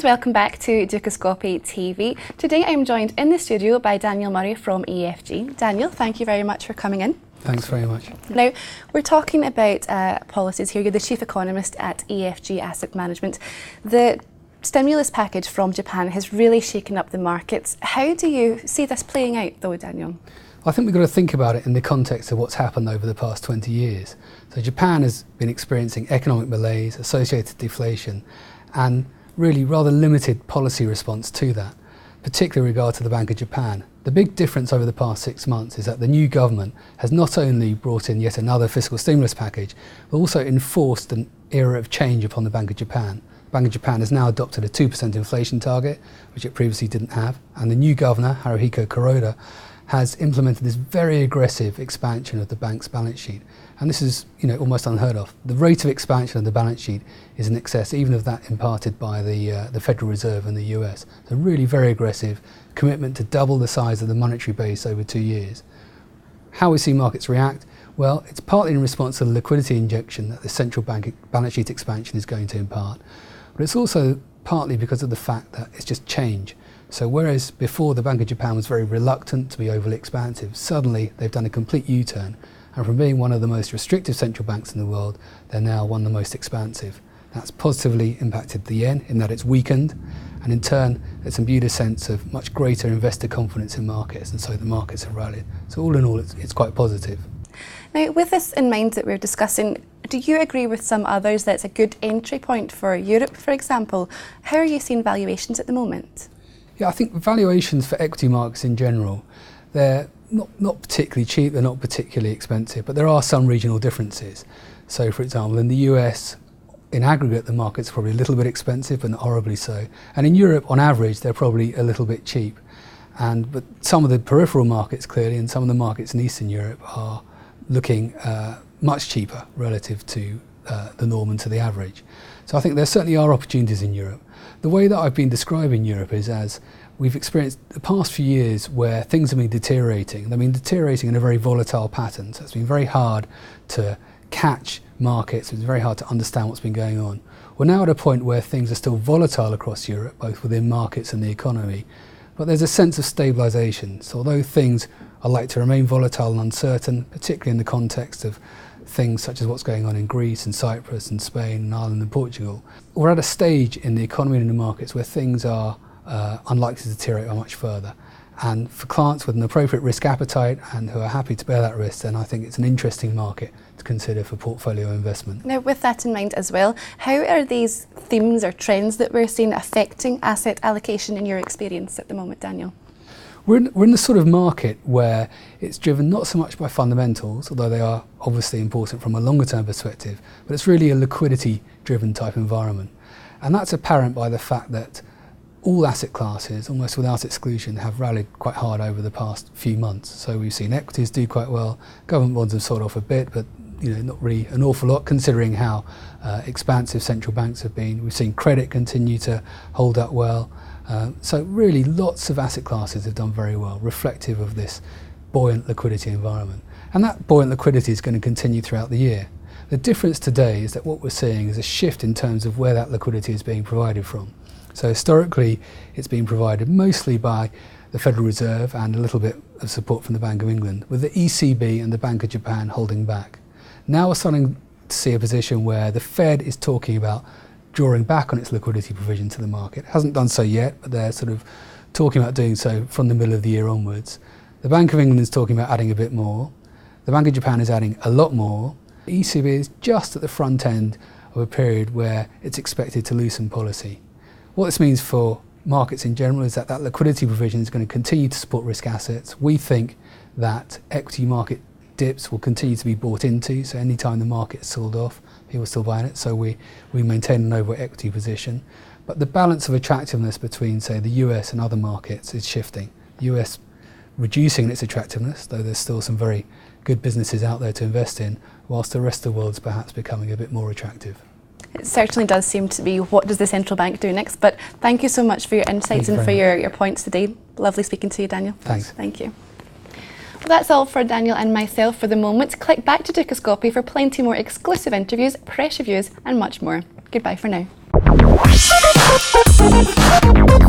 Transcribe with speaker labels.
Speaker 1: And welcome back to Dukascopy TV. Today I'm joined in the studio by Daniel Murray from EFG. Daniel, thank you very much for coming in.
Speaker 2: Thanks very much.
Speaker 1: Now, we're talking about policies here. You're the Chief Economist at EFG Asset Management. The stimulus package from Japan has really shaken up the markets. How do you see this playing out though, Daniel?
Speaker 2: I think we've got to think about it in the context of what's happened over the past 20 years. So Japan has been experiencing economic malaise, associated deflation, and really rather limited policy response to that, particularly with regard to the Bank of Japan. The big difference over the past 6 months is that the new government has not only brought in yet another fiscal stimulus package, but also enforced an era of change upon the Bank of Japan. The Bank of Japan has now adopted a 2% inflation target, which it previously didn't have, and the new governor, Haruhiko Kuroda, has implemented this very aggressive expansion of the bank's balance sheet. And this is, almost unheard of. The rate of expansion of the balance sheet is in excess even of that imparted by the Federal Reserve in the US. So really very aggressive commitment to double the size of the monetary base over 2 years. How we see markets react? Well, it's partly in response to the liquidity injection that the central bank balance sheet expansion is going to impart. But it's also partly because of the fact that it's just change. So whereas before the Bank of Japan was very reluctant to be overly expansive, suddenly they've done a complete U-turn. And from being one of the most restrictive central banks in the world, they're now one of the most expansive. That's positively impacted the yen in that it's weakened, and in turn it's imbued a sense of much greater investor confidence in markets, and so the markets have rallied. So all in all, it's quite positive.
Speaker 1: Now, with this in mind that we're discussing, do you agree with some others that it's a good entry point for Europe, for example? How are you seeing valuations at the moment?
Speaker 2: Yeah, I think valuations for equity markets in general, they're not particularly cheap, they're not particularly expensive, but there are some regional differences. So for example, in the US, in aggregate, the market's probably a little bit expensive, but not horribly so. And in Europe, on average, they're probably a little bit cheap. But some of the peripheral markets, clearly, and some of the markets in Eastern Europe are looking much cheaper relative to the norm and to the average. So I think there certainly are opportunities in Europe. The way that I've been describing Europe is as we've experienced the past few years where things have been deteriorating. They've been deteriorating in a very volatile pattern. So it's been very hard to catch markets. It's very hard to understand what's been going on. We're now at a point where things are still volatile across Europe, both within markets and the economy. But there's a sense of stabilisation. So although things are likely to remain volatile and uncertain, particularly in the context of things such as what's going on in Greece and Cyprus and Spain and Ireland and Portugal, we're at a stage in the economy and in the markets where things are unlikely to deteriorate much further. And for clients with an appropriate risk appetite and who are happy to bear that risk, then I think it's an interesting market to consider for portfolio investment.
Speaker 1: Now, with that in mind as well, how are these themes or trends that we're seeing affecting asset allocation in your experience at the moment, Daniel?
Speaker 2: We're in the sort of market where it's driven not so much by fundamentals, although they are obviously important from a longer term perspective, but it's really a liquidity driven type environment. And that's apparent by the fact that all asset classes, almost without exclusion, have rallied quite hard over the past few months. So we've seen equities do quite well, government bonds have sold off a bit, but not really an awful lot considering how expansive central banks have been. We've seen credit continue to hold up well. So really lots of asset classes have done very well, reflective of this buoyant liquidity environment. And that buoyant liquidity is going to continue throughout the year. The difference today is that what we're seeing is a shift in terms of where that liquidity is being provided from. So historically, it's been provided mostly by the Federal Reserve and a little bit of support from the Bank of England, with the ECB and the Bank of Japan holding back. Now we're starting to see a position where the Fed is talking about drawing back on its liquidity provision to the market. It hasn't done so yet, but they're sort of talking about doing so from the middle of the year onwards. The Bank of England is talking about adding a bit more. The Bank of Japan is adding a lot more. The ECB is just at the front end of a period where it's expected to loosen policy. What this means for markets in general is that liquidity provision is going to continue to support risk assets. We think that equity market dips will continue to be bought into, so anytime the market is sold off, people are still buying it, so we maintain an overweight equity position. But the balance of attractiveness between, say, the US and other markets is shifting. The US reducing its attractiveness, though there's still some very good businesses out there to invest in, whilst the rest of the world's perhaps becoming a bit more attractive.
Speaker 1: It certainly does seem to be what does the central bank do next, but thank you so much for your insights and for your points today. Lovely speaking to you, Daniel.
Speaker 2: Thanks.
Speaker 1: Thank you. Well, that's all for Daniel and myself for the moment. Click back to Dukascopy for plenty more exclusive interviews, press reviews and much more. Goodbye for now. you.